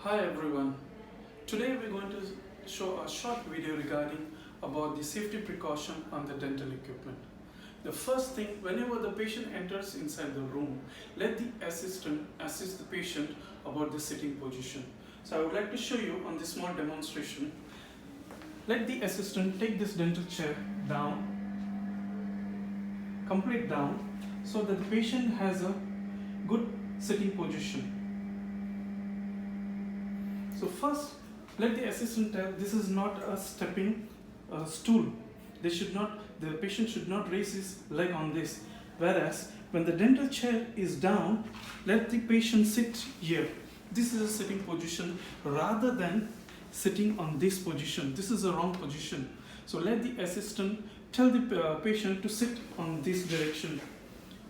Hi everyone. Today we're going to show a short video regarding about the safety precaution on the dental equipment. The first thing, whenever the patient enters inside the room, let the assistant assist the patient about the sitting position. So I would like to show you on this small demonstration. Let the assistant take this dental chair down, complete down, so that the patient has a good sitting position. So first, let the assistant tell this is not a stepping stool. The patient should not raise his leg on this. Whereas when the dental chair is down, let the patient sit here. This is a sitting position rather than sitting on this position. This is a wrong position. So let the assistant tell the patient to sit on this direction.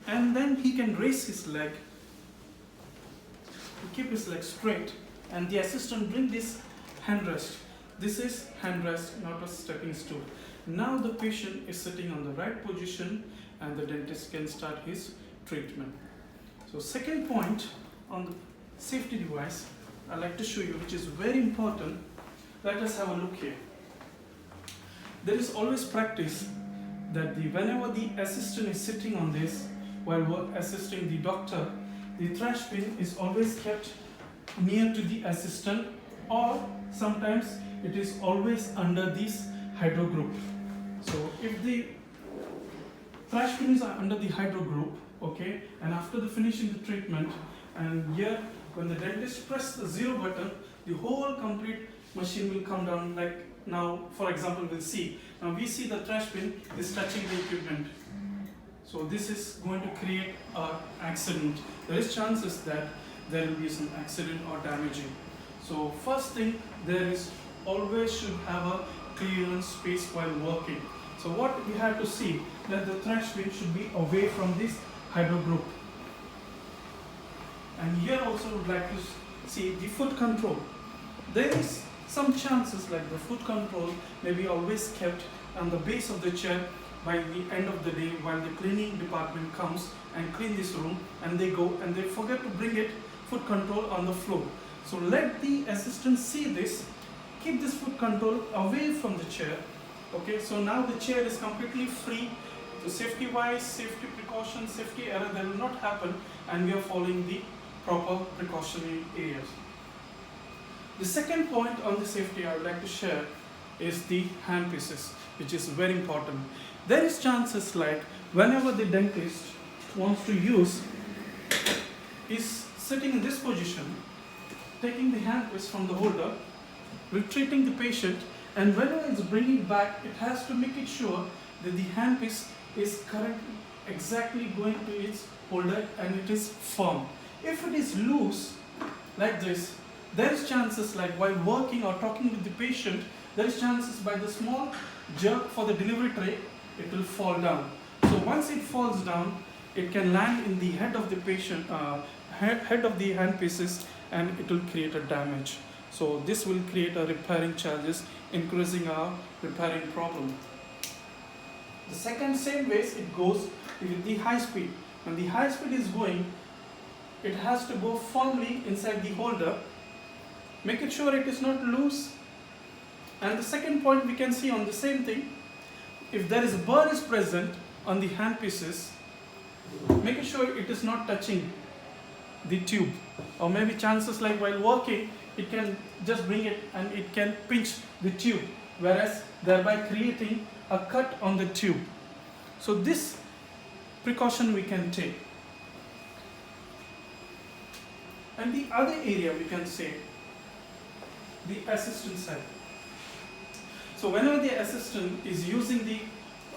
And then he can raise his leg, keep his leg straight, and the assistant bring this handrest. This is handrest, not a stepping stool. Now the patient is sitting on the right position and the dentist can start his treatment. So second point on the safety device I'd like to show you, which is very important. Let us have a look here. There is always practice that whenever the assistant is sitting on this while assisting the doctor, the trash bin is always kept near to the assistant, or sometimes it is always under this hydro group. So if the trash bins are under the hydro group, okay, and after the finishing the treatment, and here when the dentist press the 0 button, the whole complete machine will come down. Like now, for example, we'll see. Now we see the trash bin is touching the equipment. So this is going to create an accident. There is chances that there will be some accident or damaging. So first thing, there is always should have a clearance space while working. So what we have to see, that the trash bin should be away from this hydro group. And here also would like to see the foot control. There is some chances like the foot control may be always kept on the base of the chair by the end of the day while the cleaning department comes and clean this room, and they go and they forget to bring it foot control on the floor. So let the assistant see this, keep this foot control away from the chair. Okay, so now the chair is completely free. So safety wise, safety precautions, safety error, that will not happen, and we are following the proper precautionary areas. The second point on the safety I would like to share is the handpieces, which is very important. There is chances like whenever the dentist wants to use, is sitting in this position, taking the handpiece from the holder, retreating the patient, and whenever it's bringing back, it has to make it sure that the handpiece is correctly, exactly going to its holder and it is firm. If it is loose, like this, there is chances like while working or talking with the patient, there is chances by the small jerk for the delivery tray, it will fall down. So once it falls down, it can land in the head of the patient, head of the handpieces, and it will create a damage. So this will create a repairing charges, increasing our repairing problem. The second same ways it goes with the high speed. When the high speed is going, it has to go firmly inside the holder. Make it sure it is not loose. And the second point we can see on the same thing, if there is a burr is present on the handpieces, make sure it is not touching the tube, or maybe chances like while working it can just bring it and it can pinch the tube, whereas thereby creating a cut on the tube. So this precaution we can take. And the other area we can say, the assistant side. So whenever the assistant is using the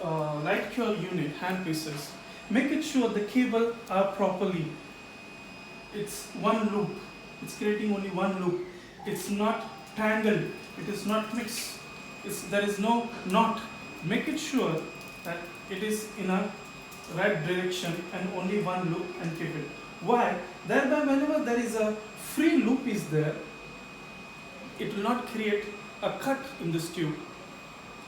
light cure unit handpieces, make it sure the cable are properly. It's one loop. It's creating only one loop. It's not tangled. It is not mixed. There is no knot. Make it sure that it is in a right direction and only one loop, and keep it. Why? Thereby whenever there is a free loop is there, it will not create a cut in this tube,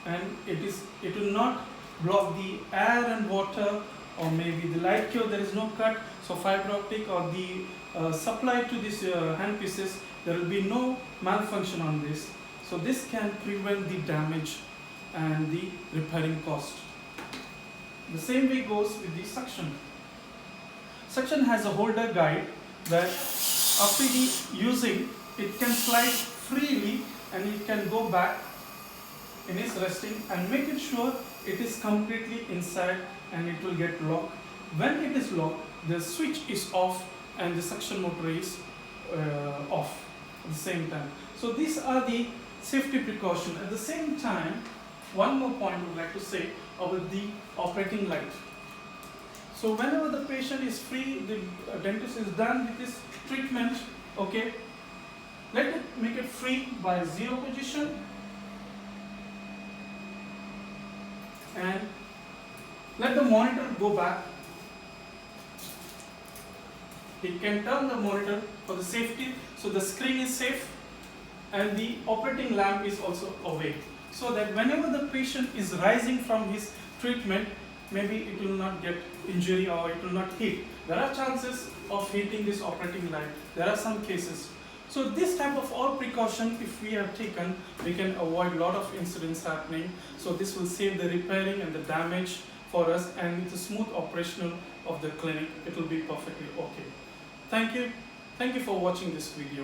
and it will not block the air and water or maybe the light cure there is no cut, so fiber optic or the supply to these handpieces, there will be no malfunction on this. So this can prevent the damage and the repairing cost. The same way goes with the suction. Suction has a holder guide that after the using, it can slide freely and it can go back in its resting, and make it sure it is completely inside and it will get locked. When it is locked, the switch is off and the suction motor is off at the same time. So these are the safety precautions. At the same time, one more point I would like to say about the operating light. So whenever the patient is free, the dentist is done with his treatment, okay, let it make it free by 0 position and let the monitor go back. It can turn the monitor for the safety, so the screen is safe and the operating lamp is also away, so that whenever the patient is rising from his treatment, maybe it will not get injury or it will not hit. There are chances of hitting this operating light. There are some cases. So this type of all precaution, if we have taken, we can avoid a lot of incidents happening. So this will save the repairing and the damage for us, and with the smooth operational of the clinic, it will be perfectly okay. Thank you for watching this video.